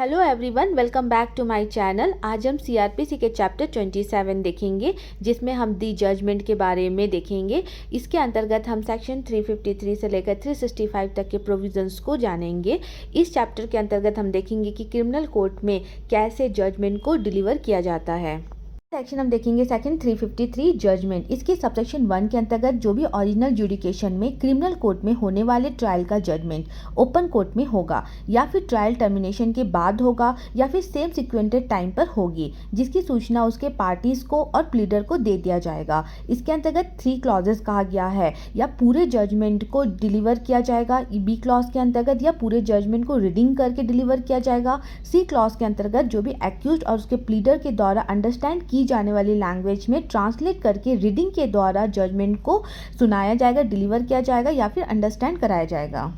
Hello everyone, welcome back to my channel. आज हम CrPC के चैप्टर 27 देखेंगे, जिसमें हम दी जजमेंट के बारे में देखेंगे। इसके अंतर्गत हम सेक्शन 353 से लेकर 365 तक के प्रोविजंस को जानेंगे। इस चैप्टर के अंतर्गत हम देखेंगे कि क्रिमिनल कोर्ट में कैसे जजमेंट को डिलीवर किया जाता है। सेक्शन हम देखेंगे सेक्शन 353 जजमेंट। इसके सबसेक्शन 1 के अंतर्गत जो भी ओरिजिनल जुडिकेशन में क्रिमिनल कोर्ट में होने वाले ट्रायल का जजमेंट ओपन कोर्ट में होगा, या फिर ट्रायल टर्मिनेशन के बाद होगा, या फिर सेम सिक्वेंटेड टाइम पर होगी, जिसकी सूचना उसके पार्टीज को और प्लीडर को दे दिया जाएगा। इसके अंतर्गत 3 क्लॉजेस कहा गया है, या पूरे जजमेंट को डिलीवर किया जाएगा बी क्लॉज के अंतर्गत, या पूरे जजमेंट को रीडिंग करके डिलीवर किया जाएगा सी क्लॉज के अंतर्गत। जो भी एक्यूज्ड और उसके प्लीडर के द्वारा अंडरस्टैंड की जाने वाली लैंग्वेज में ट्रांसलेट करके रीडिंग के द्वारा जजमेंट को सुनाया जाएगा, डिलीवर किया जाएगा, या फिर अंडरस्टैंड कराया जाएगा।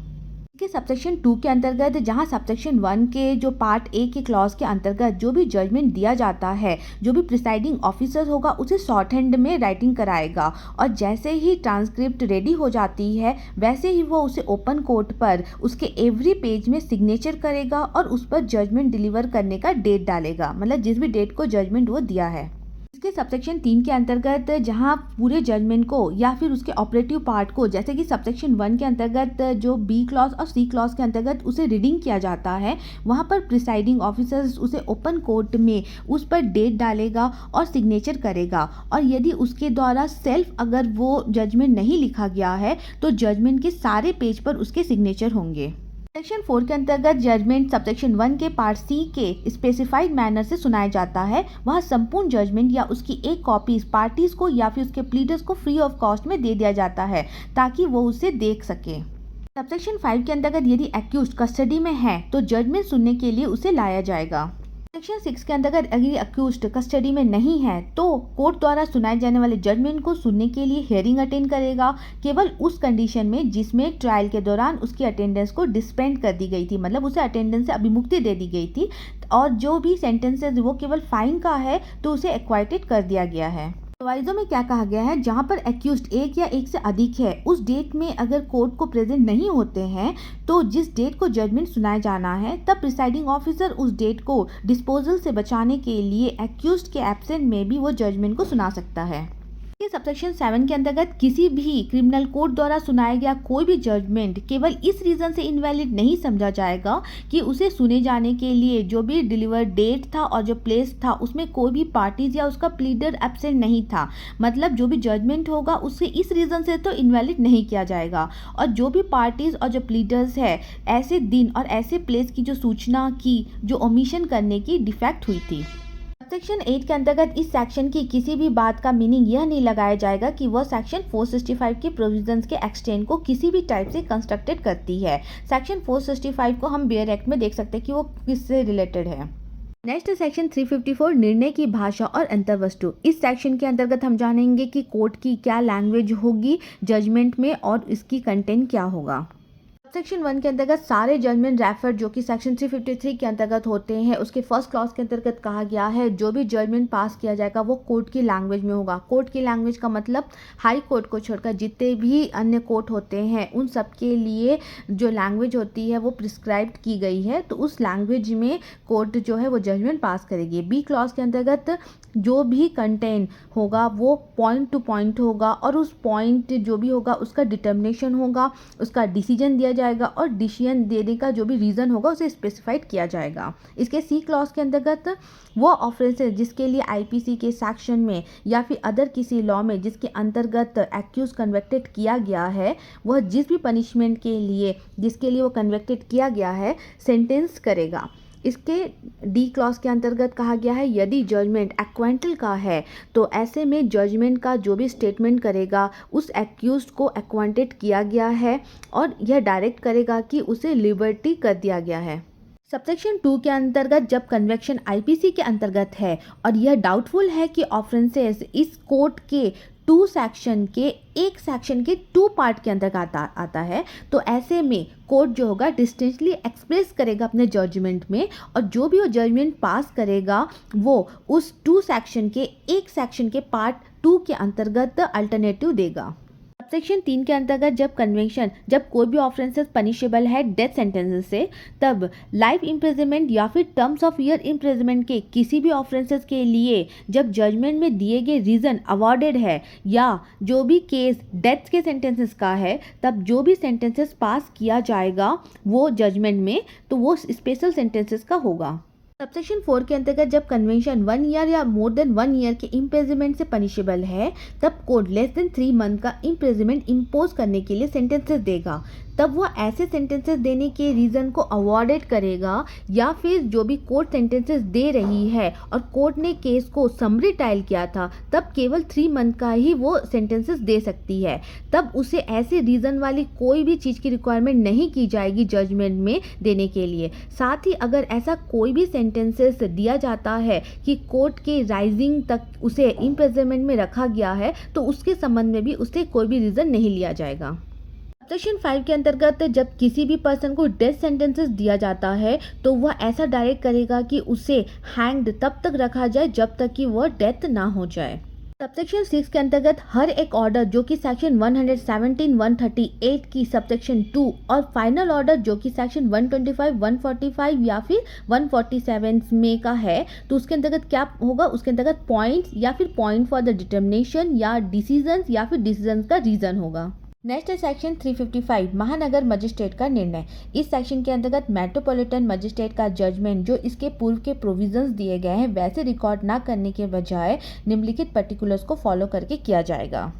के सबसेक्शन 2 के अंतर्गत, जहां सबसेक्शन 1 के जो पार्ट ए के क्लॉज के अंतर्गत जो भी जजमेंट दिया जाता है, जो भी प्रिसाइडिंग ऑफिसर होगा उसे शॉर्ट हैंड में राइटिंग कराएगा, और जैसे ही ट्रांसक्रिप्ट रेडी हो जाती है वैसे ही वो उसे ओपन कोर्ट पर उसके एवरी पेज में सिग्नेचर करेगा और उस पर जजमेंट डिलीवर करने का डेट डालेगा, मतलब जिस भी डेट को जजमेंट वो दिया है। इसके सबसेक्शन 3 के अंतर्गत, जहां पूरे जजमेंट को या फिर उसके ऑपरेटिव पार्ट को, जैसे कि सबसेक्शन 1 के अंतर्गत जो बी क्लॉज और सी क्लॉज के अंतर्गत उसे रीडिंग किया जाता है, वहां पर प्रिसाइडिंग ऑफिसर्स उसे ओपन कोर्ट में उस पर डेट डालेगा और सिग्नेचर करेगा। और यदि उसके द्वारा सेल्फ अगर वो जजमेंट नहीं लिखा गया है तो जजमेंट के सारे पेज पर उसके सिग्नेचर होंगे। सेक्शन 4 के अंतर्गत जजमेंट सबसेक्शन 1 के पार्ट सी के स्पेसिफाइड मैनर से सुनाया जाता है। वह संपूर्ण जजमेंट या उसकी एक कॉपी पार्टीज को या फिर उसके प्लीडर्स को फ्री ऑफ कॉस्ट में दे दिया जाता है, ताकि वो उसे देख सके। सबसेक्शन 5 के अंतर्गत यदि एक्यूज्ड कस्टडी में है तो जजमेंट सुनने के लिए उसे लाया जाएगा। सेक्शन 6 के अंतर्गत अगर अक्यूज्ड कस्टडी में नहीं है तो कोर्ट द्वारा सुनाए जाने वाले जजमेंट को सुनने के लिए हियरिंग अटेंड करेगा, केवल उस कंडीशन में जिसमें ट्रायल के दौरान उसकी अटेंडेंस को डिस्पेंड कर दी गई थी, मतलब उसे अटेंडेंस से अभिमुक्ति दे दी गई थी, और जो भी सेंटेंसेस वो केवल फाइन का है तो उसे एक्वाइटेड कर दिया गया है। प्रोवाइजो में क्या कहा गया है, जहां पर एक्यूज्ड एक या एक से अधिक है, उस डेट में अगर कोर्ट को प्रेजेंट नहीं होते हैं तो जिस डेट को जजमेंट सुनाया जाना है तब प्रिसाइडिंग ऑफिसर उस डेट को डिस्पोजल से बचाने के लिए एक्यूज्ड के एब्सेंट में भी वो जजमेंट को सुना सकता है। सबसेक्शन 7 के अंतर्गत किसी भी क्रिमिनल कोर्ट द्वारा सुनाया गया कोई भी जजमेंट केवल इस रीजन से इनवैलिड नहीं समझा जाएगा कि उसे सुने जाने के लिए जो भी डिलीवर डेट था और जो प्लेस था उसमें कोई भी पार्टीज या उसका प्लीडर एब्सेंट नहीं था, मतलब जो भी जजमेंट होगा उससे इस रीजन से तो इनवैलिड नहीं किया जाएगा। और जो भी पार्टीज और जो प्लीडर्स है ऐसे दिन और ऐसे प्लेस की जो सूचना की जो ओमिशन करने की डिफेक्ट हुई थी। सेक्शन 8 के अंतर्गत इस सेक्शन की किसी भी बात का मीनिंग यह नहीं लगाया जाएगा कि वह सेक्शन 465 के प्रोविजंस के एक्सटेंड को किसी भी टाइप से कंस्ट्रक्टेड करती है। सेक्शन 465 को हम बेयर एक्ट में देख सकते हैं कि वो किससे रिलेटेड है। नेक्स्ट सेक्शन 354 निर्णय की भाषा और अंतर्वस्तु। इस सेक्शन के अंतर्गत हम जानेंगे कि कोर्ट की क्या लैंग्वेज होगी जजमेंट में और इसकी कंटेंट क्या होगा। सेक्शन 1 के अंतर्गत सारे जजमेंट रेफर जो कि सेक्शन 353 के अंतर्गत होते हैं, उसके फर्स्ट क्लॉज के अंतर्गत कहा गया है जो भी जजमेंट पास किया जाएगा वो कोर्ट की लैंग्वेज में होगा। कोर्ट की लैंग्वेज का मतलब हाई कोर्ट को छोड़कर जितने भी अन्य कोर्ट होते हैं उन सब के लिए जो लैंग्वेज होती है वो प्रिस्क्राइब्ड की गई है, तो उस लैंग्वेज में कोर्ट जो है वो जजमेंट पास करेगी। बी क्लॉज के अंतर्गत जो भी कंटेंट होगा वो पॉइंट टू पॉइंट होगा, और उस पॉइंट जो भी होगा उसका डिटर्मिनेशन होगा, उसका डिसीजन दिया जाएगा, और डिसीजन देने का जो भी रीज़न होगा उसे स्पेसिफाइड किया जाएगा। इसके सी क्लॉज के अंतर्गत वो ऑफेंसेस जिसके लिए आईपीसी के सेक्शन में या फिर अदर किसी लॉ में जिसके अंतर्गत एक्यूज कन्वेक्टेड किया गया है, वह जिस भी पनिशमेंट के लिए जिसके लिए वो कन्वेक्टेड किया गया है सेंटेंस करेगा। इसके डी क्लॉज के अंतर्गत कहा गया है यदि जजमेंट एक्वेंटल का है तो ऐसे में जजमेंट का जो भी स्टेटमेंट करेगा उस एक्यूज्ड को एक्वेंटेड किया गया है, और यह डायरेक्ट करेगा कि उसे लिबर्टी कर दिया गया है। सबसेक्शन 2 के अंतर्गत जब कन्वेक्शन आईपीसी के अंतर्गत है और यह डाउटफुल है कि ऑफेंसेस इस कोर्ट के एक सेक्शन के 2 पार्ट के अंतर्गत आता है, तो ऐसे में कोर्ट जो होगा डिस्टिंक्टली एक्सप्रेस करेगा अपने जजमेंट में, और जो भी वो जजमेंट पास करेगा वो उस 2 सेक्शन के एक सेक्शन के पार्ट 2 के अंतर्गत अल्टरनेटिव देगा। सेक्शन 3 के अंतर्गत जब कोई भी ऑफेंसेस पनिशेबल है डेथ सेंटेंस से, तब लाइफ इम्प्रिजनमेंट या फिर टर्म्स ऑफ ईयर इम्प्रिजनमेंट के किसी भी ऑफेंसेस के लिए जब जजमेंट में दिए गए रीज़न अवॉर्डेड है या जो भी केस डेथ के सेंटेंसेस का है, तब जो भी सेंटेंसेस पास किया जाएगा वो जजमेंट में, तो वो स्पेशल सेंटेंसेस का होगा। सबसेक्शन 4 के अंतर्गत जब कन्वेंशन 1 ईयर या मोर देन 1 ईयर के इम्प्रिजनमेंट से पनिशेबल है, तब कोर्ट लेस देन 3 मंथ का इम्प्रिजनमेंट इम्पोज करने के लिए सेंटेंसेस देगा। तब वो ऐसे सेंटेंसेस देने के रीज़न को अवॉर्डेड करेगा या फिर जो भी कोर्ट सेंटेंसेस दे रही है और कोर्ट ने केस को समरी ट्रायल किया था, तब केवल 3 मंथ का ही वो सेंटेंसेस दे सकती है। तब उसे ऐसे रीज़न वाली कोई भी चीज़ की रिक्वायरमेंट नहीं की जाएगी जजमेंट में देने के लिए। साथ ही अगर ऐसा कोई भी सेंटेंसेस दिया जाता है कि कोर्ट के राइजिंग तक उसे इम्प्रिजनमेंट में रखा गया है, तो उसके संबंध में भी उससे कोई भी रीज़न नहीं लिया जाएगा। सेक्शन 5 के अंतर्गत जब किसी भी पर्सन को डेथ सेंटेंसेस दिया जाता है, तो वह ऐसा डायरेक्ट करेगा कि उसे हैंग्ड तब तक रखा जाए जब तक कि वह डेथ ना हो जाए। सबसेक्शन 6 के अंतर्गत हर एक ऑर्डर जो कि सेक्शन 117, 138 की सबसेक्शन 2 और फाइनल ऑर्डर जो कि सेक्शन 125, 145 या फिर 147 में का है, तो उसके अंतर्गत क्या होगा, उसके अंतर्गत पॉइंट्स या फिर पॉइंट फॉर द डिटर्मिनेशन या डिसीजंस या फिर डिसीजंस का रीज़न होगा। नेक्स्ट है सेक्शन 355 महानगर मजिस्ट्रेट का निर्णय। इस सेक्शन के अंतर्गत मेट्रोपॉलिटन मजिस्ट्रेट का जजमेंट जो इसके पूर्व के प्रोविजंस दिए गए हैं वैसे रिकॉर्ड ना करने के बजाय निम्नलिखित पर्टिकुलर्स को फॉलो करके किया जाएगा।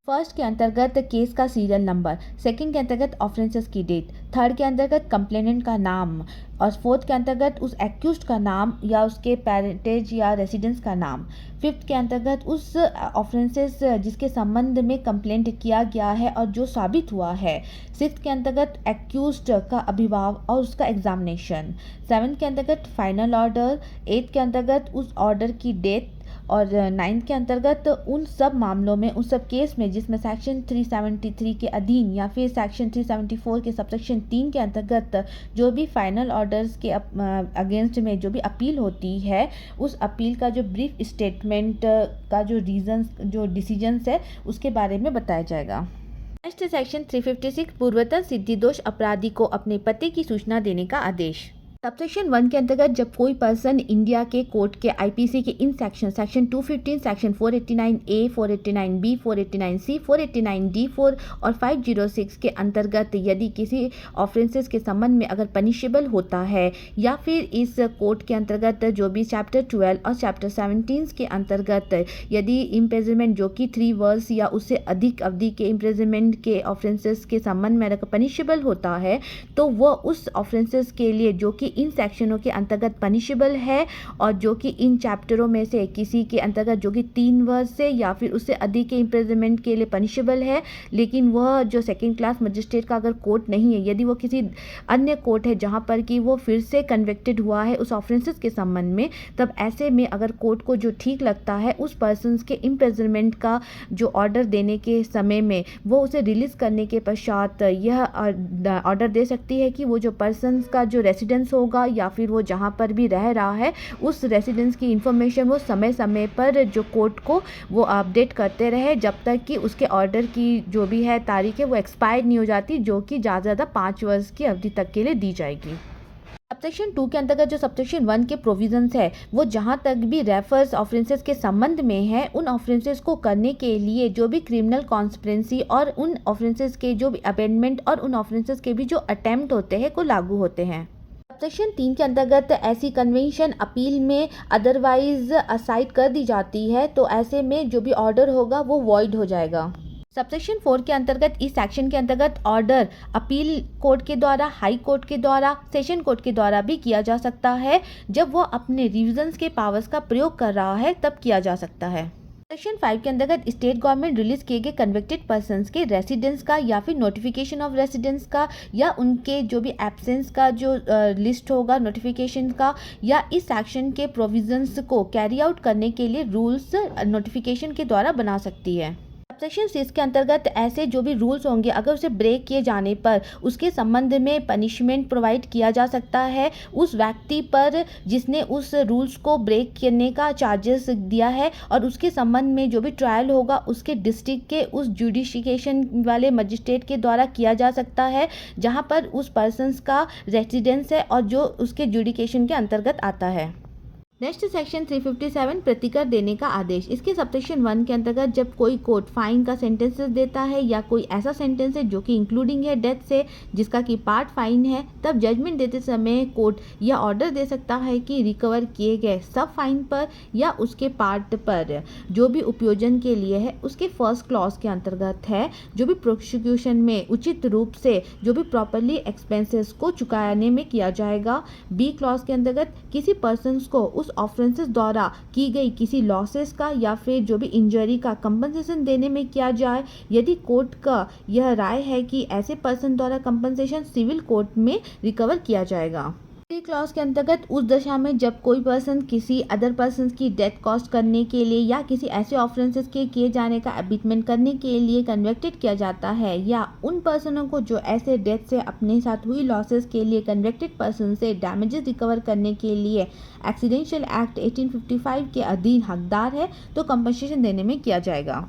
फर्स्ट के अंतर्गत केस का सीरियल नंबर, सेकंड के अंतर्गत ऑफेंसेस की डेट, थर्ड के अंतर्गत कंप्लेनेंट का नाम और फोर्थ के अंतर्गत उस एक्यूज्ड का नाम या उसके पेरेंटेज या रेसिडेंस का नाम, फिफ्थ के अंतर्गत उस ऑफेंसेस जिसके संबंध में कंप्लेंट किया गया है और जो साबित हुआ है, सिक्स्थ के अंतर्गत एक्यूज्ड का अभिभाव और उसका एग्जामिनेशन, सेवन्थ के अंतर्गत फाइनल ऑर्डर, एट्थ के अंतर्गत उस ऑर्डर की डेट और नाइन्थ के अंतर्गत उन सब मामलों में, उन सब केस में जिसमें सेक्शन 373 के अधीन या फिर सेक्शन 374 के सबसेक्शन 3 के अंतर्गत जो भी फाइनल ऑर्डर्स के अगेंस्ट में जो भी अपील होती है, उस अपील का जो ब्रीफ स्टेटमेंट का जो रीजंस जो डिसीजंस है उसके बारे में बताया जाएगा। नेक्स्ट सेक्शन 356 पूर्वतन सिद्धि दोष अपराधी को अपने पते की सूचना देने का आदेश। सबसेक्शन 1 के अंतर्गत जब कोई पर्सन इंडिया के कोर्ट के आईपीसी के in section 215, section 489A, 489B, 489C, 489D4 और 506 के अंतर्गत यदि किसी ऑफेंसेस के संबंध में अगर पनिशेबल होता है या फिर इस कोर्ट के अंतर्गत जो भी चैप्टर 12 और चैप्टर 17 के अंतर्गत यदि इम्प्रिजनमेंट जो कि 3 वर्ष या उससे अधिक अवधि के इम्प्रिजनमेंट के ऑफेंसेस के संबंध में अगर पनिशेबल होता है, तो वह उस ऑफेंसेस के लिए जो कि इन सेक्शनों के अंतर्गत पनिशेबल है और जो कि इन चैप्टरों में से किसी के अंतर्गत जो कि 3 वर्ष से या फिर उससे अधिक के इम्प्रिजनमेंट के लिए पनिशेबल है, लेकिन वह जो सेकंड क्लास मजिस्ट्रेट का अगर कोर्ट नहीं है, यदि वो किसी अन्य कोर्ट है जहां पर कि वो फिर से कन्विक्टेड हुआ है उस ऑफेंसेस के संबंध में, तब ऐसे में अगर कोर्ट को जो ठीक लगता है उस पर्सन के इम्प्रिजनमेंट का जो ऑर्डर देने के समय में वो उसे रिलीज करने के पश्चात यह ऑर्डर दे सकती है कि वो जो पर्सन का जो रेसिडेंस होगा या फिर वो जहाँ पर भी रह रहा है उस रेसिडेंस की इंफॉर्मेशन वो समय समय पर जो कोर्ट को वो अपडेट करते रहे जब तक कि उसके ऑर्डर की जो भी है तारीख है वो एक्सपायर नहीं हो जाती, जो कि ज़्यादा 5 वर्ष की अवधि तक के लिए दी जाएगी। सबसेक्शन 2 के अंतर्गत जो सबसेक्शन 1 के प्रोविजंस है वो जहां तक भी रेफर्स ऑफेंसेस के संबंध में है, उन ऑफेंसेस को करने के लिए जो भी क्रिमिनल कॉन्स्पिरेंसी और उन ऑफेंसेस के जो भी अमेंडमेंट और उन ऑफेंसेस के भी जो अटेम्प्ट होते हैं को लागू होते हैं। सबसेक्शन 3 के अंतर्गत ऐसी कन्वेंशन अपील में अदरवाइज असाइड कर दी जाती है, तो ऐसे में जो भी ऑर्डर होगा वो वॉइड हो जाएगा। सबसेक्शन 4 के अंतर्गत इस सेक्शन के अंतर्गत ऑर्डर अपील कोर्ट के द्वारा, हाई कोर्ट के द्वारा, सेशन कोर्ट के द्वारा भी किया जा सकता है। जब वो अपने रिविजन्स के पावर्स का प्रयोग कर रहा है तब किया जा सकता है। सेक्शन 5 के अंतर्गत स्टेट गवर्नमेंट रिलीज किए गए कन्विक्टेड पर्संस के रेसिडेंस का या फिर नोटिफिकेशन ऑफ रेसिडेंस का या उनके जो भी एब्सेंस का जो लिस्ट होगा नोटिफिकेशन का, या इस सेक्शन के प्रोविजंस को कैरी आउट करने के लिए रूल्स नोटिफिकेशन के द्वारा बना सकती है। सेक्शन 6 के अंतर्गत ऐसे जो भी रूल्स होंगे अगर उसे ब्रेक किए जाने पर उसके संबंध में पनिशमेंट प्रोवाइड किया जा सकता है उस व्यक्ति पर जिसने उस रूल्स को ब्रेक करने का चार्जेस दिया है, और उसके संबंध में जो भी ट्रायल होगा उसके डिस्ट्रिक्ट के उस जुडिशिकेशन वाले मजिस्ट्रेट के द्वारा किया जा सकता है जहां पर उस पर्सन्स का रेसिडेंस है और जो उसके जुडिकेशन के अंतर्गत आता है। नेक्स्ट सेक्शन 357 प्रतिकर देने का आदेश। इसके सबसेक्शन 1 के अंतर्गत जब कोई कोर्ट फाइन का सेंटेंसेस देता है या कोई ऐसा सेंटेंस है जो कि इंक्लूडिंग है डेथ से जिसका कि पार्ट फाइन है, तब जजमेंट देते समय कोर्ट यह ऑर्डर दे सकता है कि रिकवर किए गए सब फाइन पर या उसके पार्ट पर जो भी उपयोजन के लिए है उसके फर्स्ट क्लॉज के अंतर्गत है जो भी प्रोसिक्यूशन में उचित रूप से जो भी प्रॉपरली एक्सपेंसेस को चुकाने में किया जाएगा। बी क्लॉज के अंतर्गत किसी पर्सन को उस ऑफेंसेस द्वारा की गई किसी लॉसेस का या फिर जो भी इंजरी का कंपनसेशन देने में किया जाए यदि कोर्ट का यह राय है कि ऐसे पर्सन द्वारा कंपनसेशन सिविल कोर्ट में रिकवर किया जाएगा। सी क्लॉज के अंतर्गत उस दशा में जब कोई पर्सन किसी अदर पर्सन की डेथ कॉस्ट करने के लिए या किसी ऐसे ऑफेंसेस के किए जाने का अबिटमेंट करने के लिए कन्वेक्टेड किया जाता है या उन पर्सनों को जो ऐसे डेथ से अपने साथ हुई लॉसेस के लिए कन्वेक्टेड पर्सन से डैमेजेस रिकवर करने के लिए एक्सीडेंशियल एक्ट 1855 के अधीन हकदार है तो कंपनसेशन देने में किया जाएगा।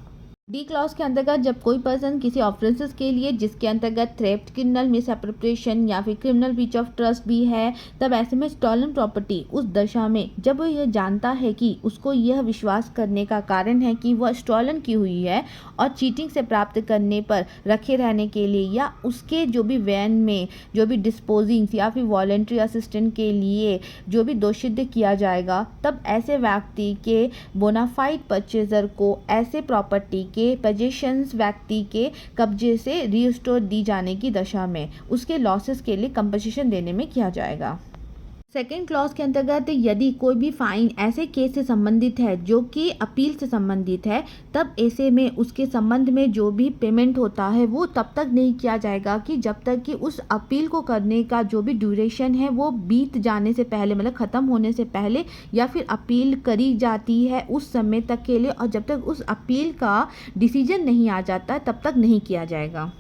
डी क्लॉज के अंतर्गत जब कोई पर्सन किसी ऑफेंसेस के लिए जिसके अंतर्गत थ्रेफ्ट, क्रिमिनल मिसअप्रोप्रिएशन या फिर क्रिमिनल ब्रीच ऑफ ट्रस्ट भी है, तब ऐसे में स्टॉलन प्रॉपर्टी उस दशा में जब वो यह जानता है कि उसको यह विश्वास करने का कारण है कि वह स्टॉलन की हुई है और चीटिंग से प्राप्त करने पर रखे रहने के लिए या उसके जो भी वैन में जो भी डिस्पोजिंग या फिर वॉलंटरी असिस्टेंट के लिए जो भी दोषित किया जाएगा, तब ऐसे व्यक्ति के बोनाफाइड परचेजर को ऐसे प्रॉपर्टी के पोजीशंस व्यक्ति के कब्जे से रिस्टोर दी जाने की दशा में उसके लॉसेस के लिए कंपनसेशन देने में किया जाएगा। सेकेंड क्लॉज के अंतर्गत यदि कोई भी फाइन ऐसे केस से संबंधित है जो कि अपील से संबंधित है, तब ऐसे में उसके संबंध में जो भी पेमेंट होता है वो तब तक नहीं किया जाएगा कि जब तक कि उस अपील को करने का जो भी ड्यूरेशन है वो बीत जाने से पहले, मतलब ख़त्म होने से पहले या फिर अपील करी जाती है उस समय तक के लिए, और जब तक उस अपील का डिसीजन नहीं आ जाता तब तक नहीं किया जाएगा।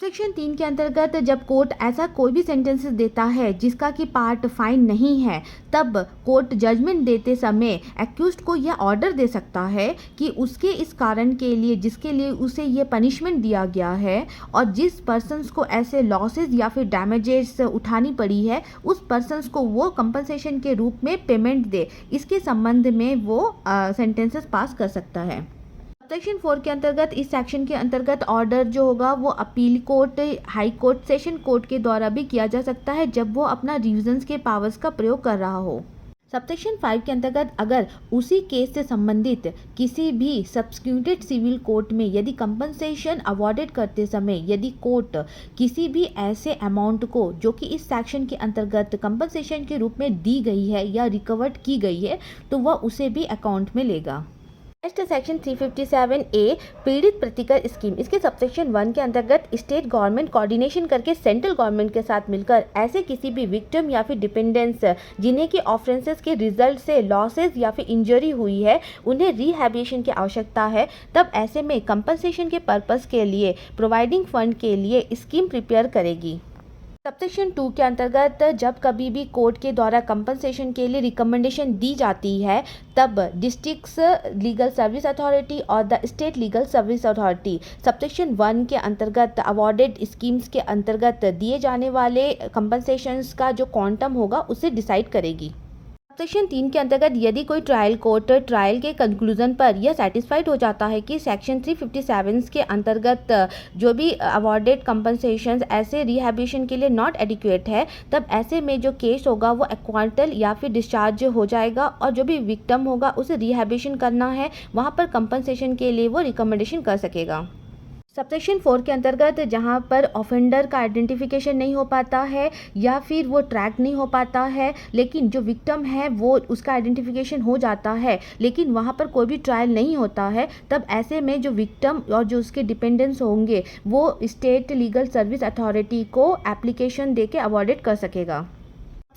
सेक्शन 3 के अंतर्गत जब कोर्ट ऐसा कोई भी सेंटेंसेस देता है जिसका कि पार्ट फाइन नहीं है, तब कोर्ट जजमेंट देते समय एक्यूज्ड को यह ऑर्डर दे सकता है कि उसके इस कारण के लिए जिसके लिए उसे ये पनिशमेंट दिया गया है और जिस पर्सन्स को ऐसे लॉसेस या फिर डैमेजेस उठानी पड़ी है उस पर्सन्स को वो कंपनसेशन के रूप में पेमेंट दे, इसके संबंध में वो सेंटेंसेस पास कर सकता है। सेक्शन 4 के अंतर्गत इस सेक्शन के अंतर्गत ऑर्डर जो होगा वो appeal court, high court, session court के द्वारा भी किया जा सकता है जब वो अपना रिविजन्स के पावर्स का प्रयोग कर रहा हो। सबसेक्शन 5 के अंतर्गत अगर उसी केस से संबंधित किसी भी सब्सिक्वेंटेड सिविल कोर्ट में यदि कंपनसेशन अवॉर्डेड करते समय यदि कोर्ट किसी भी ऐसे अमाउंट को जो कि इस सेक्शन के अंतर्गत कंपनसेशन के रूप में दी गई है या रिकवर्ड की गई है तो वह उसे भी अकाउंट में लेगा। नेक्स्ट सेक्शन 357A पीड़ित प्रतिकर स्कीम। इसके सबसेक्शन 1 के अंतर्गत स्टेट गवर्नमेंट कोऑर्डिनेशन करके सेंट्रल गवर्नमेंट के साथ मिलकर ऐसे किसी भी विक्टिम या फिर डिपेंडेंट्स जिन्हें कि ऑफेंसेस के रिजल्ट से लॉसेस या फिर इंजरी हुई है उन्हें रिहैबिलिटेशन की आवश्यकता है, तब ऐसे में कंपनसेशन के पर्पस के लिए प्रोवाइडिंग फंड के लिए स्कीम प्रिपेयर करेगी। सबसेक्शन 2 के अंतर्गत जब कभी भी कोर्ट के द्वारा कंपनसेशन के लिए रिकमेंडेशन दी जाती है, तब डिस्ट्रिक्ट्स लीगल सर्विस अथॉरिटी और the state legal service authority subsection 1 के अंतर्गत अवॉर्डेड स्कीम्स के अंतर्गत दिए जाने वाले कंपनसेशंस का जो क्वांटम होगा उसे डिसाइड करेगी। सेक्शन 3 के अंतर्गत यदि कोई ट्रायल कोर्ट ट्रायल के कंक्लूजन पर यह सेटिस्फाइड हो जाता है कि सेक्शन 357 के अंतर्गत जो भी अवॉर्डेड कंपनसेशंस ऐसे रिहैबिलिटेशन के लिए नॉट एडिक्वेट है, तब ऐसे में जो केस होगा वो एक्वार्टल या फिर डिस्चार्ज हो जाएगा और जो भी विक्टिम होगा उसे रिहैबिलिटेशन करना है वहाँ पर कंपनसेशन के लिए वो रिकमेंडेशन कर सकेगा। सबसेक्शन 4 के अंतर्गत जहां पर ऑफेंडर का आइडेंटिफिकेशन नहीं हो पाता है या फिर वो ट्रैक नहीं हो पाता है, लेकिन जो विक्टिम है वो उसका आइडेंटिफिकेशन हो जाता है लेकिन वहां पर कोई भी ट्रायल नहीं होता है, तब ऐसे में जो विक्टिम और जो उसके डिपेंडेंट्स होंगे वो स्टेट लीगल सर्विस अथॉरिटी को एप्लीकेशन देके अवॉर्डेड कर सकेगा।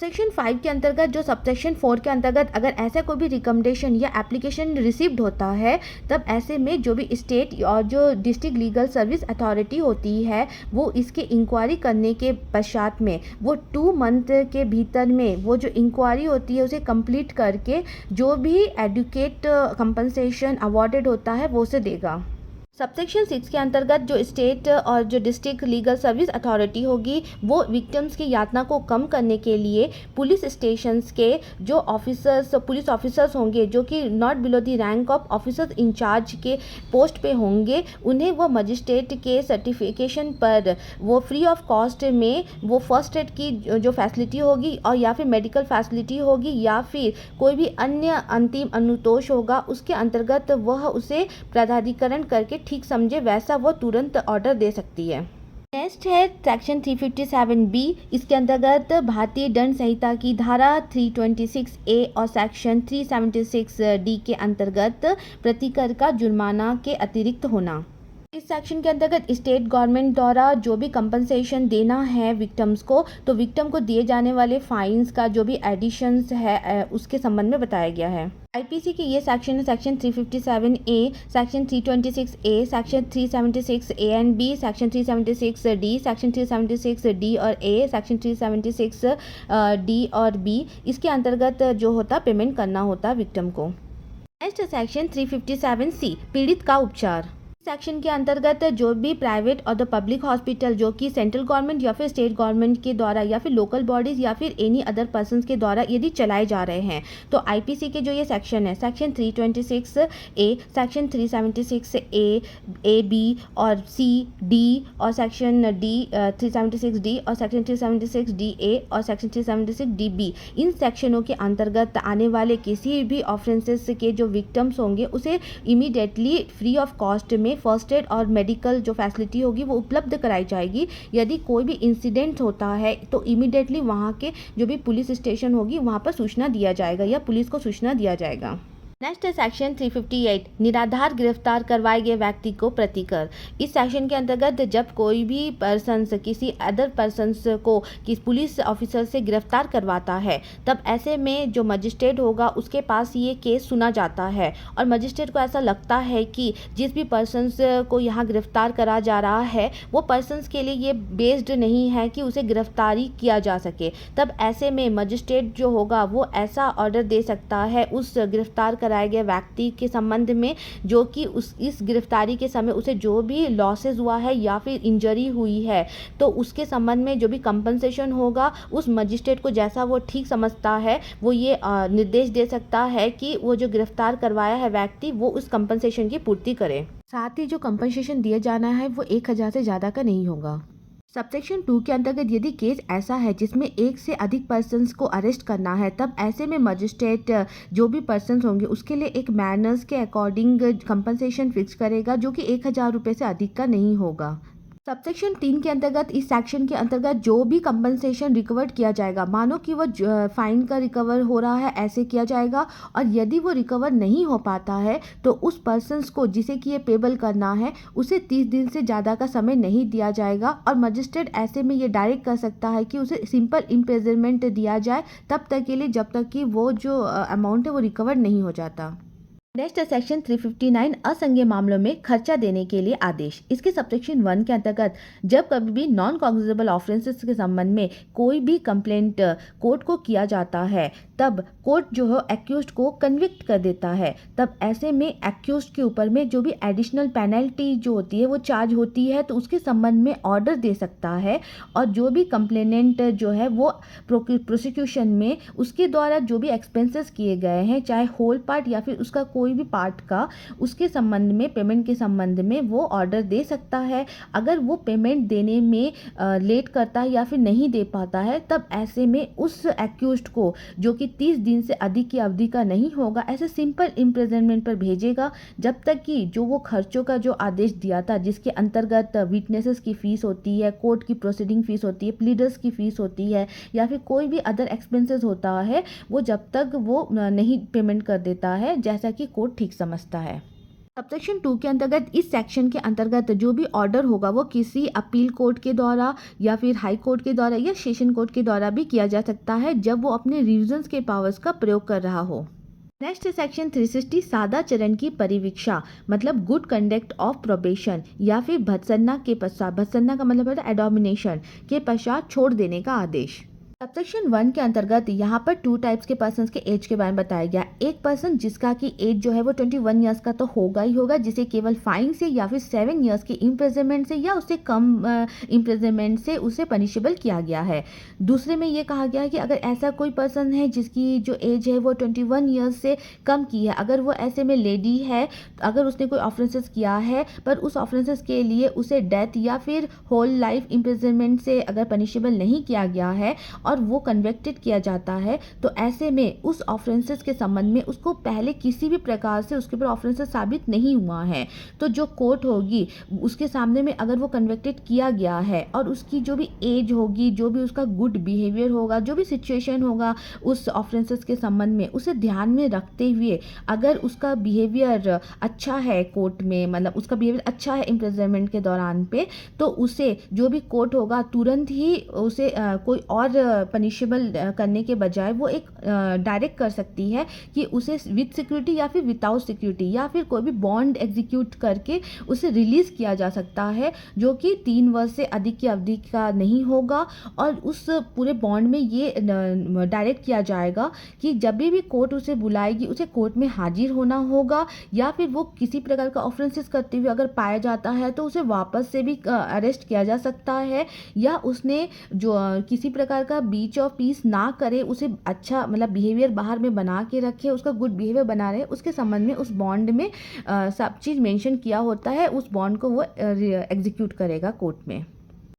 सेक्शन 5 के अंतर्गत जो सबसेक्शन 4 के अंतर्गत अगर ऐसा कोई भी रिकमेंडेशन या एप्लीकेशन रिसीव्ड होता है, तब ऐसे में जो भी स्टेट और जो डिस्ट्रिक्ट लीगल सर्विस अथॉरिटी होती है, वो इसके इंक्वायरी करने के पश्चात में वो 2 मंथ के भीतर में वो जो इंक्वायरी होती है उसे कंप्लीट करके जो भी एडुकेट कंपनसेशन अवॉर्डेड होता है वो उसे देगा। सबसेक्शन 6 के अंतर्गत जो स्टेट और जो डिस्ट्रिक्ट लीगल सर्विस अथॉरिटी होगी, वो विक्टिम्स की यातना को कम करने के लिए पुलिस स्टेशंस के जो ऑफिसर्स पुलिस ऑफिसर्स होंगे जो कि not below the rank of officers in charge के पोस्ट पे होंगे, उन्हें वो मजिस्ट्रेट के सर्टिफिकेशन पर वो फ्री ऑफ कॉस्ट में वो फर्स्ट एड की जो फैसिलिटी होगी और या फिर मेडिकल फैसिलिटी होगी या फिर कोई भी अन्य अंतिम अनुतोष होगा, उसके अंतर्गत वह उसे प्राधिकरण करके ठीक समझे वैसा वो तुरंत ऑर्डर दे सकती है। नेक्स्ट है सेक्शन 357B। इसके अंतर्गत भारतीय दंड संहिता की धारा 326A और सेक्शन 376D के अंतर्गत प्रतिकर का जुर्माना के अतिरिक्त होना। इस सेक्शन के अंतर्गत स्टेट गवर्नमेंट द्वारा जो भी कंपनसेशन देना है विक्टिम्स को, तो विक्टिम को दिए जाने वाले फाइन्स का जो भी एडिशंस है उसके संबंध में बताया गया है। आईपीसी के ये सेक्शन है section 357A, section 326A, section 376A and B, section 376D, section 376D और A, सेक्शन 376D और B। इसके अंतर्गत जो होता पेमेंट करना होता विक्टिम को। नेक्स्ट सेक्शन 357C, पीड़ित का उपचार। सेक्शन के अंतर्गत जो भी प्राइवेट और द पब्लिक हॉस्पिटल जो कि सेंट्रल गवर्नमेंट या फिर स्टेट गवर्नमेंट के द्वारा या फिर लोकल बॉडीज या फिर एनी अदर पर्सन्स के द्वारा यदि चलाए जा रहे हैं, तो आईपीसी के जो ये सेक्शन है section 326A, section 376A, B और C, D और सेक्शन 376D और सेक्शन 376DA और सेक्शन 376DB, इन सेक्शनों के अंतर्गत आने वाले किसी भी ऑफेंसेस के जो विक्टिम्स होंगे उसे इमीडिएटली फ्री ऑफ कॉस्ट में फर्स्ट एड और मेडिकल जो फैसिलिटी होगी वो उपलब्ध कराई जाएगी। यदि कोई भी इंसिडेंट होता है तो इमीडिएटली वहाँ के जो भी पुलिस स्टेशन होगी वहाँ पर सूचना दिया जाएगा या पुलिस को सूचना दिया जाएगा। नेक्स्ट है सेक्शन 358, निराधार गिरफ्तार करवाए गए व्यक्ति को प्रतिकर। इस सेक्शन के अंतर्गत जब कोई भी पर्सन्स किसी अदर पर्सन्स को किस पुलिस ऑफिसर से गिरफ्तार करवाता है, तब ऐसे में जो मजिस्ट्रेट होगा उसके पास ये केस सुना जाता है और मजिस्ट्रेट को ऐसा लगता है कि जिस भी पर्सन्स को यहाँ गिरफ्तार करा जा रहा है वो पर्सन्स के लिए ये बेस्ड नहीं है कि उसे गिरफ्तारी किया जा सके, तब ऐसे में मजिस्ट्रेट जो होगा वो ऐसा ऑर्डर दे सकता है उस गिरफ्तार कराए गए व्यक्ति के संबंध में जो कि इस गिरफ्तारी के समय उसे जो भी लॉसेस हुआ है या फिर इंजरी हुई है, तो उसके संबंध में जो भी कंपनसेशन होगा उस मजिस्ट्रेट को जैसा वो ठीक समझता है वो ये निर्देश दे सकता है कि वो जो गिरफ्तार करवाया है व्यक्ति वो उस कंपनसेशन की पूर्ति करे। साथ ही जो कंपनसेशन दिया जाना है वो 1000 से ज़्यादा का नहीं होगा। सबसेक्शन 2 के अंतर्गत यदि केस ऐसा है जिसमें एक से अधिक पर्सन्स को अरेस्ट करना है, तब ऐसे में मजिस्ट्रेट जो भी पर्सन्स होंगे उसके लिए एक मैनर्स के अकॉर्डिंग कंपनसेशन फिक्स करेगा जो कि 1000 रुपये से अधिक का नहीं होगा। सबसेक्शन 3 के अंतर्गत इस सेक्शन के अंतर्गत जो भी कंपनसेशन रिकवर्ड किया जाएगा, मानो कि वो फाइन का रिकवर हो रहा है ऐसे किया जाएगा, और यदि वो रिकवर नहीं हो पाता है तो उस पर्सन्स को जिसे कि ये पेबल करना है उसे 30 दिन से ज़्यादा का समय नहीं दिया जाएगा और मजिस्ट्रेट ऐसे में ये डायरेक्ट कर सकता है कि उसे सिंपल इम्प्रिजनमेंट दिया जाए तब तक के लिए जब तक कि वो जो अमाउंट है वो रिकवर नहीं हो जाता। नेक्स्ट है सेक्शन 359, असंज्ञेय मामलों में खर्चा देने के लिए आदेश। इसके सबसेक्शन 1 के अंतर्गत जब कभी भी नॉन कॉग्निजेबल ऑफेंसेस के संबंध में कोई भी कंप्लेंट कोर्ट को किया जाता है, तब कोर्ट जो है एक्यूज्ड को कन्विक्ट कर देता है, तब ऐसे में एक्यूज्ड के ऊपर में जो भी एडिशनल पेनल्टी जो होती है वो चार्ज होती है, तो उसके संबंध में ऑर्डर दे सकता है। और जो भी कंप्लेनेंट जो है वो प्रोसिक्यूशन में उसके द्वारा जो भी एक्सपेंसेस किए गए हैं, चाहे होल पार्ट या फिर उसका कोई भी पार्ट का, उसके संबंध में पेमेंट के संबंध में वो ऑर्डर दे सकता है। अगर वो पेमेंट देने में लेट करता है या फिर नहीं दे पाता है, तब ऐसे में उस एक्यूज्ड को जो कि 30 दिन से अधिक की अवधि का नहीं होगा ऐसे सिंपल इम्प्रिजनमेंट पर भेजेगा, जब तक कि जो वो खर्चों का जो आदेश दिया था जिसके अंतर्गत विटनेसेस की फीस होती है, कोर्ट की प्रोसीडिंग फीस होती है, प्लीडर्स की फीस होती है या फिर कोई भी अदर एक्सपेंसेस होता है, वो जब तक वो नहीं पेमेंट कर देता है जैसा कि कोर्ट ठीक समझता है। सबसेक्शन 2 के अंतर्गत इस सेक्शन के अंतर्गत जो भी ऑर्डर होगा वो किसी अपील कोर्ट के द्वारा या फिर हाई कोर्ट के द्वारा या सेशन कोर्ट के द्वारा भी किया जा सकता है जब वो अपने रीजंस के पावर्स का प्रयोग कर रहा हो। नेक्स्ट सेक्शन 360 सादा चरण की परिवीक्षा मतलब गुड कंडक्ट ऑफ प्रोबेशन या फिर भत्सना के पश्चात, भत्सना का मतलब है एडोमिनेशन के पश्चात छोड़ देने का आदेश। सबसेक्शन 1 के अंतर्गत यहाँ पर 2 टाइप्स के पर्सन के एज के बारे में बताया गया। एक पर्सन जिसका कि एज जो है वो 21 ईयर्स का तो होगा ही होगा, जिसे केवल फाइन से या फिर 7 ईयर्स के इम्प्रिजनमेंट से या उससे कम इम्प्रिजनमेंट से उसे पनिशेबल किया गया है। दूसरे में ये कहा गया है कि अगर ऐसा कोई पर्सन है जिसकी जो एज है वो 21 ईयर्स से कम की है, अगर वो ऐसे में लेडी है, अगर उसने कोई ऑफेंसेस किया है पर उस ऑफेंसेस के लिए उसे डेथ या फिर होल लाइफ इम्प्रिजनमेंट से अगर पनिशेबल नहीं किया गया है और वो कन्विक्टेड किया जाता है, तो ऐसे में उस ऑफेंसेस के संबंध में उसको पहले किसी भी प्रकार से उसके ऊपर ऑफेंसेस साबित नहीं हुआ है, तो जो कोर्ट होगी उसके सामने में अगर वो कन्विक्टेड किया गया है और उसकी जो भी एज होगी, जो भी उसका गुड बिहेवियर होगा, जो भी सिचुएशन होगा उस ऑफेंसेस के संबंध में, उसे ध्यान में रखते हुए अगर उसका बिहेवियर अच्छा है कोर्ट में, मतलब उसका बिहेवियर अच्छा है इम्प्रिजनमेंट के दौरान पे, तो उसे जो भी कोर्ट होगा तुरंत ही उसे कोई और पनिशेबल करने के बजाय वो एक डायरेक्ट कर सकती है कि उसे विद सिक्योरिटी या फिर विदाउट सिक्योरिटी या फिर कोई भी बॉन्ड एग्जीक्यूट करके उसे रिलीज किया जा सकता है, जो कि 3 वर्ष से अधिक की अवधि का नहीं होगा। और उस पूरे बॉन्ड में ये डायरेक्ट किया जाएगा कि जब भी कोर्ट उसे बुलाएगी उसे कोर्ट में हाजिर होना होगा, या फिर वो किसी प्रकार का ऑफेंसेस करते हुए अगर पाया जाता है तो उसे वापस से भी अरेस्ट किया जा सकता है, या उसने जो किसी प्रकार का बीच ऑफ पीस ना करे, उसे अच्छा मतलब बिहेवियर बाहर में बना के रखे, उसका गुड बिहेवियर बना रहे, उसके संबंध में उस बॉन्ड में सब चीज़ मेंशन किया होता है, उस बॉन्ड को वो एग्जीक्यूट करेगा कोर्ट में।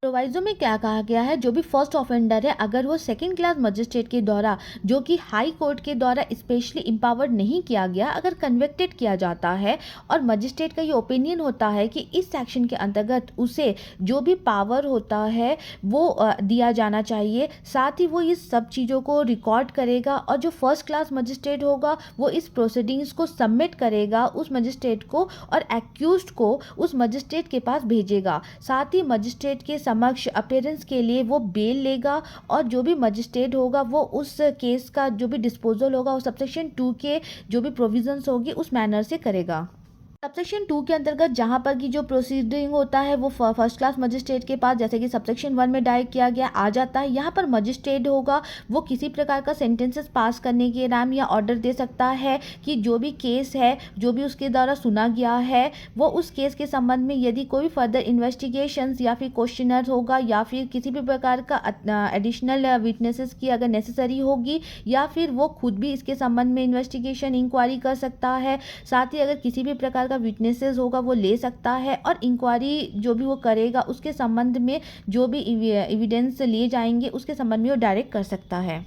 प्रोवाइजो में क्या कहा गया है, जो भी फर्स्ट ऑफेंडर है अगर वो सेकंड क्लास मजिस्ट्रेट के द्वारा, जो कि हाई कोर्ट के द्वारा स्पेशली इम्पावर्ड नहीं किया गया, अगर कन्विक्टेड किया जाता है और मजिस्ट्रेट का ये ओपिनियन होता है कि इस सेक्शन के अंतर्गत उसे जो भी पावर होता है वो दिया जाना चाहिए, साथ ही वो इस सब चीज़ों को रिकॉर्ड करेगा और जो फर्स्ट क्लास मजिस्ट्रेट होगा वो इस प्रोसीडिंग्स को सबमिट करेगा उस मजिस्ट्रेट को और एक्यूज्ड को उस मजिस्ट्रेट के पास भेजेगा। साथ ही मजिस्ट्रेट के समक्ष अपीयरेंस के लिए वो बेल लेगा और जो भी मजिस्ट्रेट होगा वो उस केस का जो भी डिस्पोजल होगा वो सबसेक्शन 2 के जो भी प्रोविजंस होगी उस मैनर से करेगा। सबसेक्शन 2 के अंतर्गत जहाँ पर की जो प्रोसीडिंग होता है वो फर्स्ट क्लास मजिस्ट्रेट के पास, जैसे कि सबसेक्शन 1 में डायरेक्ट किया गया, आ जाता है। यहाँ पर मजिस्ट्रेट होगा वो किसी प्रकार का सेंटेंसेस पास करने के नाम या ऑर्डर दे सकता है कि जो भी केस है, जो भी उसके द्वारा सुना गया है, वो उस केस के संबंध में यदि कोई फर्दर इन्वेस्टिगेशंस या फिर क्वेश्चनर होगा या फिर किसी भी प्रकार का एडिशनल विटनेसेस की अगर नेसेसरी होगी, या फिर वो खुद भी इसके संबंध में इन्वेस्टिगेशन इंक्वायरी कर सकता है। साथ ही अगर किसी भी प्रकार का विटनेसेस होगा वो ले सकता है और इंक्वायरी जो भी वो करेगा उसके संबंध में जो भी एविडेंस लिए जाएंगे उसके संबंध में वो डायरेक्ट कर सकता है।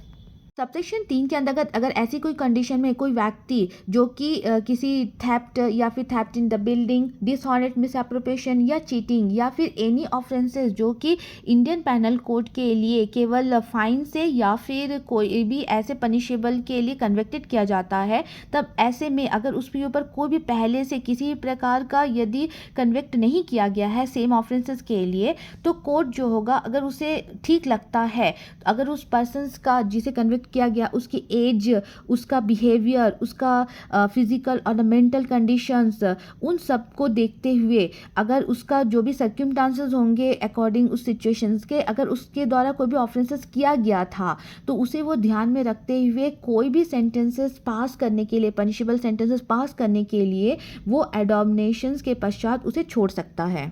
सबसेक्शन 3 के अंतर्गत अगर ऐसी कोई कंडीशन में कोई व्यक्ति जो कि किसी थेफ्ट या फिर theft in the building, dishonest misappropriation या चीटिंग या फिर एनी ऑफेंसेस जो कि इंडियन पैनल कोड के लिए केवल फाइन से या फिर कोई भी ऐसे पनिशेबल के लिए कन्विक्टेड किया जाता है, तब ऐसे में अगर उसके ऊपर कोई भी पहले से किसी भी प्रकार का यदि कन्विक्ट नहीं किया गया है सेम ऑफेंसेस के लिए, तो कोर्ट जो होगा अगर उसे ठीक लगता है, अगर उस पर्सन का जिसे कन्विक्ट किया गया उसकी एज, उसका बिहेवियर, उसका फिजिकल और मेंटल कंडीशंस, उन सब को देखते हुए अगर उसका जो भी सर्कमस्टांसेस होंगे अकॉर्डिंग उस सिचुएशंस के, अगर उसके द्वारा कोई भी ऑफेंसेस किया गया था तो उसे वो ध्यान में रखते हुए कोई भी सेंटेंसेस पास करने के लिए, पनिशेबल सेंटेंसेस पास करने के लिए वो एडॉमिनेशंस के पश्चात उसे छोड़ सकता है।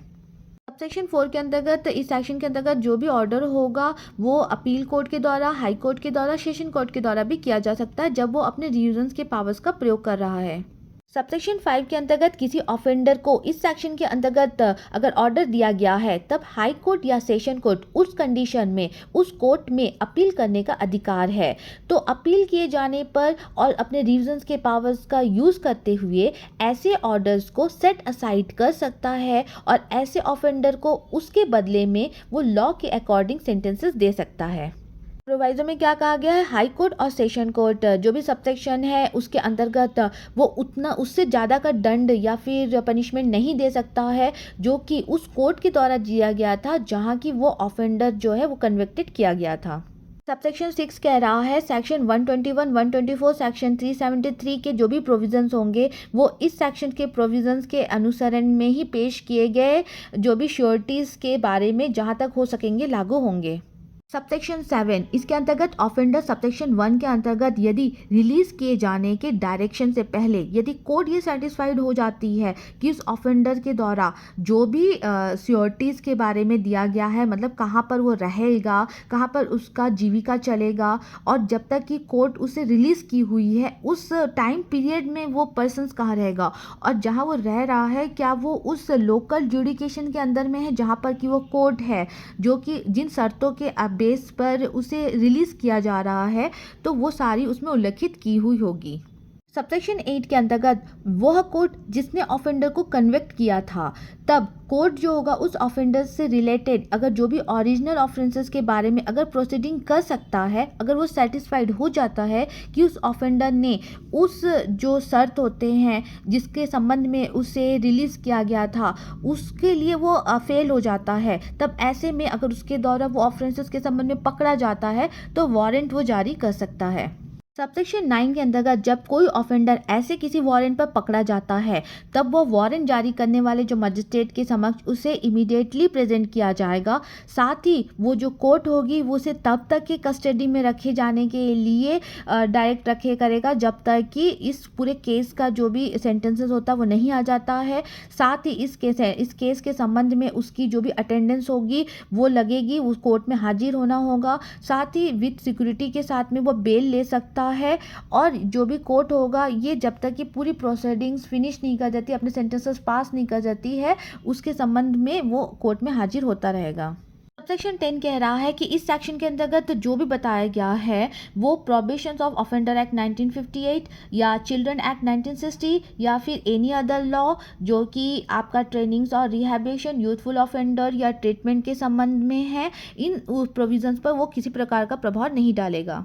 सबसेक्शन 4 के अंतर्गत इस सेक्शन के अंतर्गत जो भी ऑर्डर होगा वो अपील कोर्ट के द्वारा, हाई कोर्ट के द्वारा, सेशन कोर्ट के द्वारा भी किया जा सकता है जब वो अपने रीजंस के पावर्स का प्रयोग कर रहा है। सबसेक्शन 5 के अंतर्गत किसी ऑफेंडर को इस सेक्शन के अंतर्गत अगर ऑर्डर दिया गया है तब हाई कोर्ट या सेशन कोर्ट उस कंडीशन में उस कोर्ट में अपील करने का अधिकार है। तो अपील किए जाने पर और अपने रीजंस के पावर्स का यूज़ करते हुए ऐसे ऑर्डर्स को सेट असाइड कर सकता है और ऐसे ऑफेंडर को उसके बदले में वो लॉ के अकॉर्डिंग सेंटेंसेस दे सकता है। प्रोवाइजो में क्या कहा गया है, हाई कोर्ट और सेशन कोर्ट जो भी सबसेक्शन है उसके अंतर्गत वो उतना उससे ज़्यादा का दंड या फिर पनिशमेंट नहीं दे सकता है जो कि उस कोर्ट के द्वारा दिया गया था जहां की वो ऑफेंडर जो है वो कन्विक्टेड किया गया था। सबसेक्शन 6 कह रहा है सेक्शन 121, 124, सेक्शन 373 के जो भी प्रोविजंस होंगे वो इस सेक्शन के प्रोविजंस के अनुसरण में ही पेश किए गए जो भी श्योरिटीज़ के बारे में जहां तक हो सकेंगे लागू होंगे। सबसेक्शन 7 इसके अंतर्गत ऑफेंडर सबसेक्शन 1 के अंतर्गत यदि रिलीज किए जाने के डायरेक्शन से पहले यदि कोर्ट ये सेटिस्फाइड हो जाती है कि उस ऑफेंडर के द्वारा जो भी सियोरिटीज़ के बारे में दिया गया है, मतलब कहाँ पर वो रहेगा, कहाँ पर उसका जीविका चलेगा, और जब तक कि कोर्ट उसे रिलीज़ की हुई है उस टाइम पीरियड में वो पर्सन्स कहाँ रहेगा और जहाँ वो रह रहा है क्या वो उस लोकल जुडिकेशन के अंदर में है जहाँ पर कि वो कोर्ट है जो कि जिन शर्तों के बेस पर उसे रिलीज किया जा रहा है, तो वो सारी उसमें उल्लिखित की हुई होगी। सबसेक्शन 8 के अंतर्गत वह कोर्ट जिसने ऑफेंडर को कन्विक्ट किया था, तब कोर्ट जो होगा उस ऑफेंडर से रिलेटेड अगर जो भी ओरिजिनल ऑफेंसेस के बारे में अगर प्रोसीडिंग कर सकता है, अगर वो सेटिस्फाइड हो जाता है कि उस ऑफेंडर ने उस जो शर्त होते हैं जिसके संबंध में उसे रिलीज़ किया गया था उसके लिए वो फेल हो जाता है, तब ऐसे में अगर उसके द्वारा वो ऑफेंसेस के संबंध में पकड़ा जाता है तो वारंट वो जारी कर सकता है। सबसेक्शन 9 के अंतर्गत जब कोई ऑफेंडर ऐसे किसी वारंट पर पकड़ा जाता है तब वो वारंट जारी करने वाले जो मजिस्ट्रेट के समक्ष उसे इमीडिएटली प्रेजेंट किया जाएगा। साथ ही वो जो कोर्ट होगी वो उसे तब तक की कस्टडी में रखे जाने के लिए डायरेक्ट रखे करेगा जब तक कि इस पूरे केस का जो भी सेंटेंसेस होता है वो नहीं आ जाता है। साथ ही इस केस के संबंध में उसकी जो भी अटेंडेंस होगी वो लगेगी, उस कोर्ट में हाजिर होना होगा। साथ ही विद सिक्योरिटी के साथ में वो बेल ले सकता है और जो भी कोर्ट होगा ये जब तक कि पूरी प्रोसीडिंग्स फिनिश नहीं कर जाती, अपने सेंटेंसेस पास नहीं कर जाती है, उसके संबंध में वो कोर्ट में हाजिर होता रहेगा। सबसेक्शन 10 कह रहा है कि इस सेक्शन के अंतर्गत जो भी बताया गया है वो प्रोहिबिशंस ऑफ ऑफेंडर एक्ट 1958 या चिल्ड्रन एक्ट 1960 या फिर एनी अदर लॉ जो कि आपका ट्रेनिंग्स और रिहैबिलिटेशन यूथफुल ऑफेंडर या ट्रीटमेंट के संबंध में है, इन प्रोविजंस पर वो किसी प्रकार का प्रभाव नहीं डालेगा।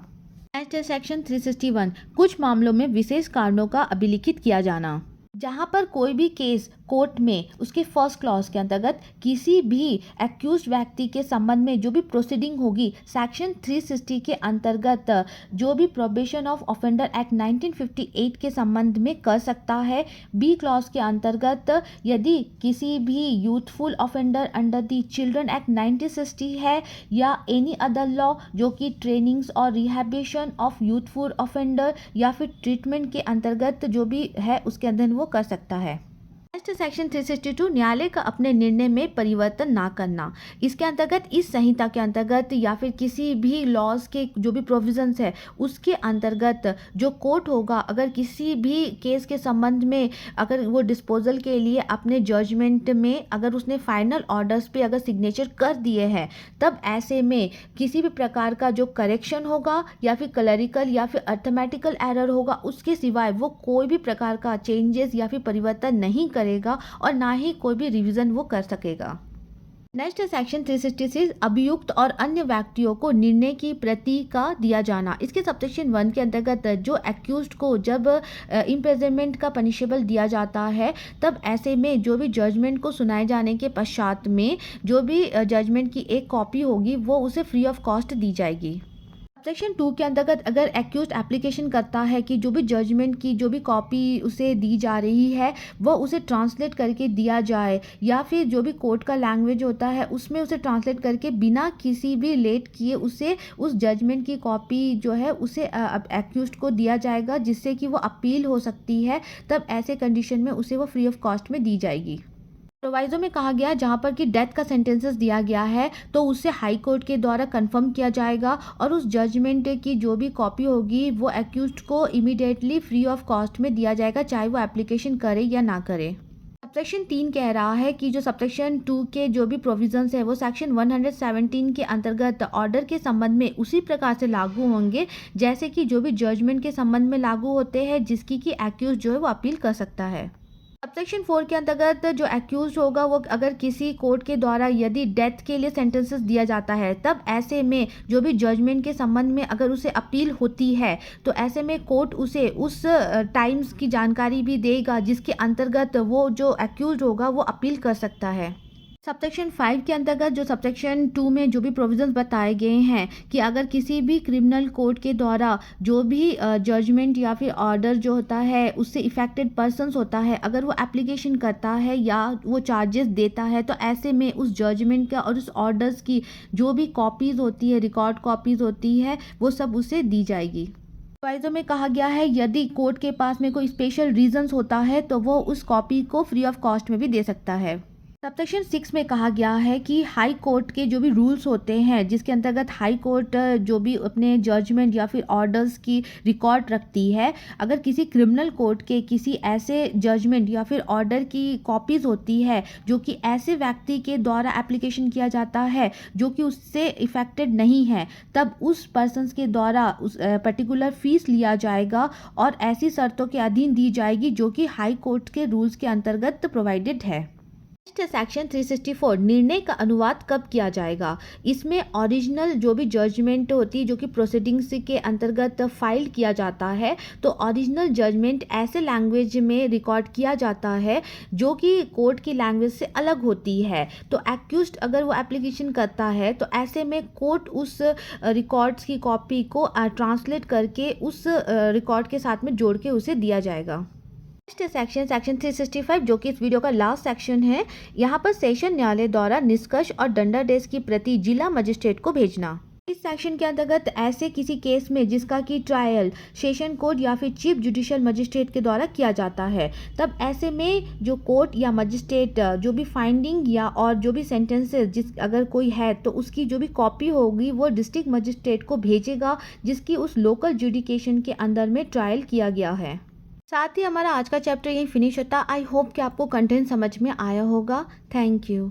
नेक्स्ट है सेक्शन 361 कुछ मामलों में विशेष कारणों का अभिलिखित किया जाना। जहां पर कोई भी केस कोर्ट में उसके फर्स्ट क्लॉज के अंतर्गत किसी भी एक्यूज व्यक्ति के संबंध में जो भी प्रोसीडिंग होगी सेक्शन 360 के अंतर्गत जो भी प्रोहिबिशन ऑफ ऑफेंडर एक्ट 1958 के संबंध में कर सकता है। बी क्लॉज के अंतर्गत यदि किसी भी youthful offender under the children act 1960 है या एनी अदर लॉ जो कि ट्रेनिंग्स और रिहैबिलिटेशन ऑफ यूथफुल ऑफेंडर या फिर ट्रीटमेंट के अंतर्गत जो भी है उसके अंदर वो कर सकता है। नेक्स्ट सेक्शन 362 न्यायालय का अपने निर्णय में परिवर्तन ना करना। इसके अंतर्गत इस संहिता के अंतर्गत या फिर किसी भी लॉज के जो भी प्रोविजंस है उसके अंतर्गत जो कोर्ट होगा अगर किसी भी केस के संबंध में अगर वो डिस्पोजल के लिए अपने जजमेंट में अगर उसने फाइनल ऑर्डर्स पे अगर सिग्नेचर कर दिए हैं, तब ऐसे में किसी भी प्रकार का जो करेक्शन होगा या फिर क्लरिकल या फिर अर्थमेटिकल एरर होगा उसके सिवाय वो कोई भी प्रकार का चेंजेस या फिर परिवर्तन नहीं करेगा और ना ही कोई भी रिवीजन वो कर सकेगा। नेक्स्ट है सेक्शन 366 अभियुक्त और अन्य व्यक्तियों को निर्णय की प्रति का दिया जाना। इसके सबसेक्शन 1 के अंतर्गत जो एक्यूज्ड को जब इम्प्रिजनमेंट का पनिशेबल दिया जाता है तब ऐसे में जो भी जजमेंट को सुनाए जाने के पश्चात में जो भी जजमेंट की एक कॉपी होगी वो उसे फ्री ऑफ कॉस्ट दी जाएगी। सेक्शन 2 के अंतर्गत अगर एक्यूज्ड एप्लीकेशन करता है कि जो भी जजमेंट की जो भी कॉपी उसे दी जा रही है वो उसे ट्रांसलेट करके दिया जाए या फिर जो भी कोर्ट का लैंग्वेज होता है उसमें उसे ट्रांसलेट करके बिना किसी भी लेट किए उसे उस जजमेंट की कॉपी जो है उसे एक्यूज्ड को दिया जाएगा जिससे कि वो अपील हो सकती है, तब ऐसे कंडीशन में उसे वो फ्री ऑफ कॉस्ट में दी जाएगी। प्रोवाइजो में कहा गया जहां पर कि डेथ का सेंटेंसेस दिया गया है तो उसे हाई कोर्ट के द्वारा कंफर्म किया जाएगा और उस जजमेंट की जो भी कॉपी होगी वो एक्यूज्ड को इमीडिएटली फ्री ऑफ कॉस्ट में दिया जाएगा चाहे वो एप्लीकेशन करे या ना करे। सबसेक्शन 3 कह रहा है कि जो सबसेक्शन 2 के जो भी प्रोविजंस है वो सेक्शन 117 के अंतर्गत ऑर्डर के संबंध में उसी प्रकार से लागू होंगे जैसे कि जो भी जजमेंट के संबंध में लागू होते हैं जिसकी कि एक्यूज जो है वो अपील कर सकता है। सबसेक्शन 4 के अंतर्गत जो एक्यूज होगा वो अगर किसी कोर्ट के द्वारा यदि डेथ के लिए सेंटेंसेस दिया जाता है, तब ऐसे में जो भी जजमेंट के संबंध में अगर उसे अपील होती है तो ऐसे में कोर्ट उसे उस टाइम्स की जानकारी भी देगा जिसके अंतर्गत वो जो एक्यूज होगा वो अपील कर सकता है। सबसेक्शन 5 के अंतर्गत जो सबसेक्शन 2 में जो भी प्रोविजंस बताए गए हैं कि अगर किसी भी क्रिमिनल कोर्ट के द्वारा जो भी जजमेंट या फिर ऑर्डर जो होता है उससे इफेक्टेड पर्सन्स होता है, अगर वो एप्लीकेशन करता है या वो चार्जेस देता है, तो ऐसे में उस जजमेंट का और उस ऑर्डर्स की जो भी कॉपीज़ होती है, रिकॉर्ड कॉपीज़ होती है, वो सब उसे दी जाएगी। प्रोविजो में कहा गया है यदि कोर्ट के पास में कोई स्पेशल रीजंस होता है तो वो उस कॉपी को फ्री ऑफ कॉस्ट में भी दे सकता है। सबसेक्शन 6 में कहा गया है कि हाई कोर्ट के जो भी रूल्स होते हैं जिसके अंतर्गत हाई कोर्ट जो भी अपने जजमेंट या फिर ऑर्डर्स की रिकॉर्ड रखती है, अगर किसी क्रिमिनल कोर्ट के किसी ऐसे जजमेंट या फिर ऑर्डर की कॉपीज़ होती है जो कि ऐसे व्यक्ति के द्वारा एप्लीकेशन किया जाता है जो कि उससे इफेक्टेड नहीं है, तब उस पर्सन्स के द्वारा उस पर्टिकुलर फीस लिया जाएगा और ऐसी शर्तों के अधीन दी जाएगी जो कि हाई कोर्ट के रूल्स के अंतर्गत प्रोवाइडेड है। सेक्शन 364 निर्णय का अनुवाद कब किया जाएगा। इसमें ओरिजिनल जो भी जजमेंट होती है जो कि प्रोसीडिंग्स के अंतर्गत फाइल किया जाता है, तो ओरिजिनल जजमेंट ऐसे लैंग्वेज में रिकॉर्ड किया जाता है जो कि कोर्ट की लैंग्वेज से अलग होती है। तो एक्यूज्ड अगर वो एप्लीकेशन करता है तो ऐसे में कोर्ट उस रिकॉर्ड्स की कॉपी को ट्रांसलेट करके उस रिकॉर्ड के साथ में जोड़ के उसे दिया जाएगा। सेक्शन 365 जो कि इस वीडियो का लास्ट सेक्शन है। यहाँ पर सेशन न्यायालय द्वारा निष्कर्ष और दंडादेश की प्रति जिला मजिस्ट्रेट को भेजना। इस सेक्शन के अंतर्गत ऐसे किसी केस में जिसका कि ट्रायल सेशन कोर्ट या फिर चीफ जुडिशियल मजिस्ट्रेट के द्वारा किया जाता है, तब ऐसे में जो कोर्ट या मजिस्ट्रेट जो भी फाइंडिंग या और जो भी सेंटेंसेस जिस अगर कोई है तो उसकी जो भी कॉपी होगी वो डिस्ट्रिक्ट मजिस्ट्रेट को भेजेगा जिसकी उस लोकल जुडिकेशन के अंदर में ट्रायल किया गया है। साथ ही हमारा आज का चैप्टर यही फिनिश होता है। आई होप कि आपको कंटेंट समझ में आया होगा। Thank you.